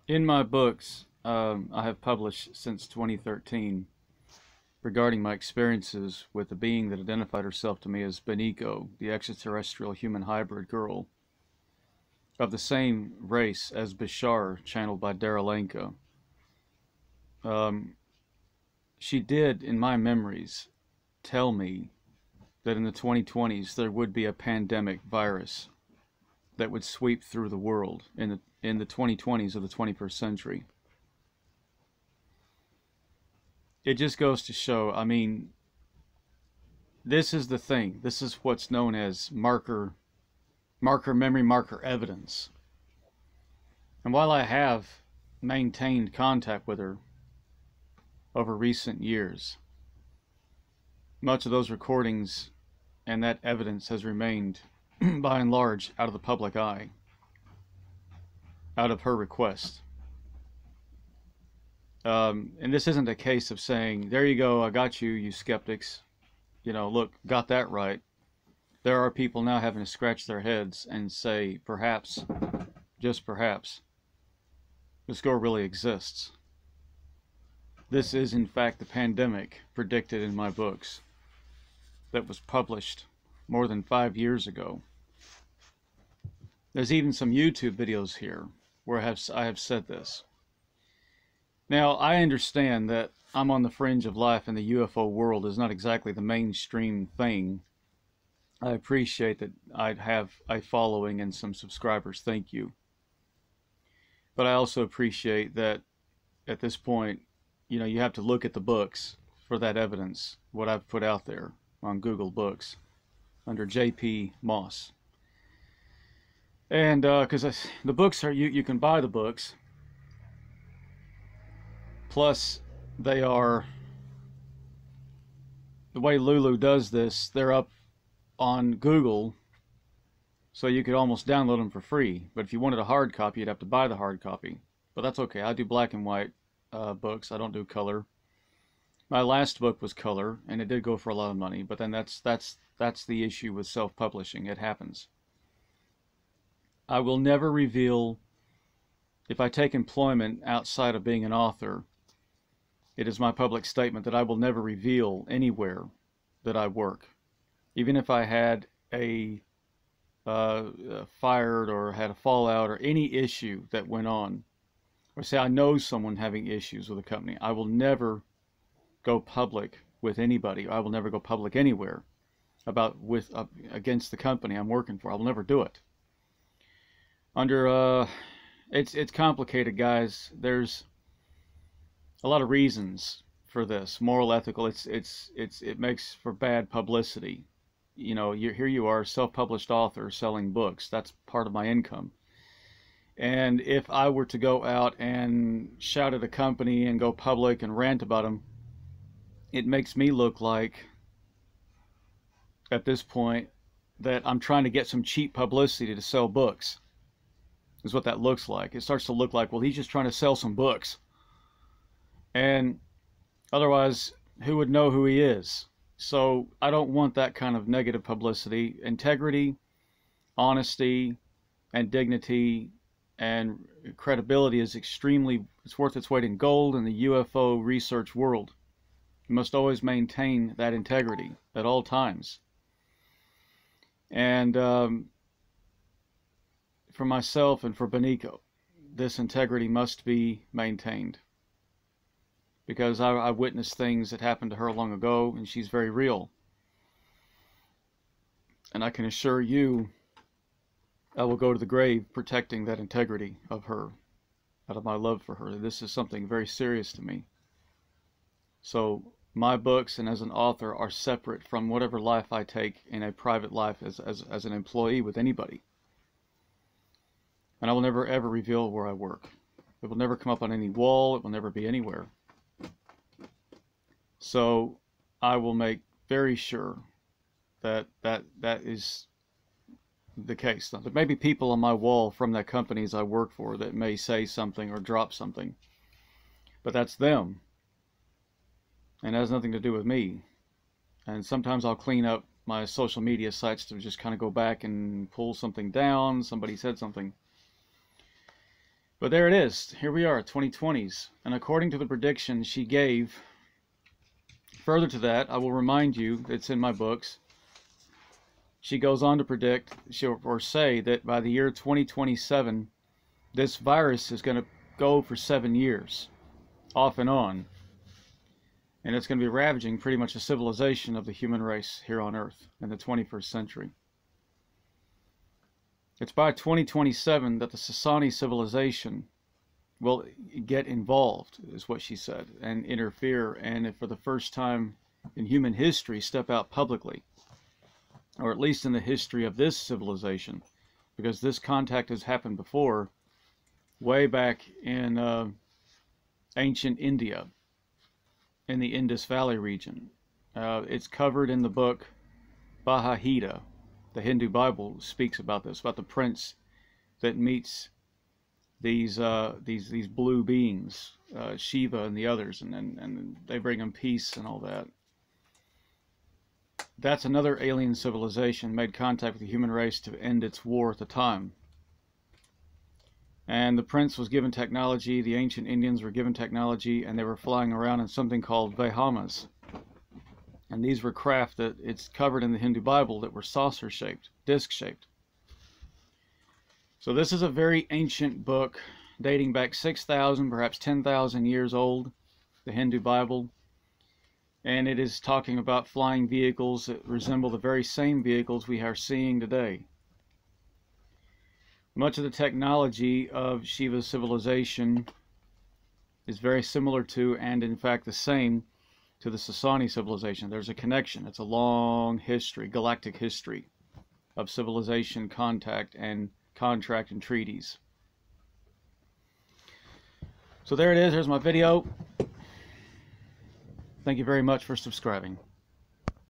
In my books, I have published since 2013 regarding my experiences with a being that identified herself to me as Beniko, the extraterrestrial human hybrid girl of the same race as Bashar, channeled by Daralenka. Um, she did, in my memories, tell me that in the 2020s there would be a pandemic virus that would sweep through the world in the 2020s of the 21st century. It just goes to show, I mean, this is the thing. This is what's known as memory marker evidence. And while I have maintained contact with her over recent years, much of those recordings and that evidence has remained, by and large, out of the public eye, out of her request. And this isn't a case of saying, there you go, I got you, you skeptics. You know, look, got that right. There are people now having to scratch their heads and say, perhaps, just perhaps, this girl really exists. This is, in fact, the pandemic predicted in my books that was published more than 5 years ago. There's even some YouTube videos here where I have said this. Now, I understand that I'm on the fringe of life and the UFO world is not exactly the mainstream thing. I appreciate that I'd have a following and some subscribers, thank you. But I also appreciate that at this point, you know, you have to look at the books for that evidence, what I've put out there on Google Books under J.P. Moss. And because the books are, you can buy the books. Plus, they are, the way Lulu does this, they're up on Google, so you could almost download them for free. But if you wanted a hard copy, you'd have to buy the hard copy. But that's okay. I do black and white books. I don't do color. My last book was color, and it did go for a lot of money. But then that's the issue with self-publishing. It happens. I will never reveal, if I take employment outside of being an author, it is my public statement that I will never reveal anywhere that I work. Even if I had fired or had a fallout or any issue that went on, or say I know someone having issues with a company, I will never go public with anybody. I will never go public anywhere against the company I'm working for. I will never do it. It's complicated, guys. There's a lot of reasons for this. Moral, ethical. It makes for bad publicity. You know, here you are, self-published author selling books. That's part of my income. And if I were to go out and shout at a company and go public and rant about them, it makes me look like, at this point, that I'm trying to get some cheap publicity to sell books. Is what that looks like. It starts to look like, well, he's just trying to sell some books. And otherwise, who would know who he is? So I don't want that kind of negative publicity. Integrity, honesty, and dignity and credibility is it's worth its weight in gold in the UFO research world. You must always maintain that integrity at all times. And for myself and for Beniko, this integrity must be maintained. Because I witnessed things that happened to her long ago, and she's very real. And I can assure you, I will go to the grave protecting that integrity of her, out of my love for her. This is something very serious to me. So my books and as an author are separate from whatever life I take in a private life as an employee with anybody. And I will never ever reveal where I work. It will never come up on any wall. It will never be anywhere. So I will make very sure that is the case. Now, there may be people on my wall from the companies I work for that may say something or drop something, but that's them, and it has nothing to do with me. And sometimes I'll clean up my social media sites to just kind of go back and pull something down. Somebody said something. But there it is. Here we are, 2020s. And according to the prediction she gave, further to that, I will remind you, it's in my books, she goes on to predict, or say, that by the year 2027, this virus is going to go for 7 years, off and on. And it's going to be ravaging pretty much the civilization of the human race here on Earth in the 21st century. It's by 2027 that the Sasani civilization will get involved, is what she said, and interfere, and for the first time in human history, step out publicly, or at least in the history of this civilization, because this contact has happened before, way back in ancient India, in the Indus Valley region. It's covered in the book Bhagavad Gita. The Hindu Bible speaks about this, about the prince that meets these blue beings, Shiva and the others, and they bring him peace and all that. That's another alien civilization made contact with the human race to end its war at the time. And the prince was given technology, the ancient Indians were given technology, and they were flying around in something called Vahamas. And these were craft that it's covered in the Hindu Bible that were saucer-shaped, disc-shaped. So this is a very ancient book, dating back 6,000, perhaps 10,000 years old, the Hindu Bible. And it is talking about flying vehicles that resemble the very same vehicles we are seeing today. Much of the technology of Shiva's civilization is very similar to, and in fact the same, to the Sasani civilization. There's a connection. It's a long history, galactic history of civilization, contact, and contract and treaties. So there it is. Here's my video. Thank you very much for subscribing.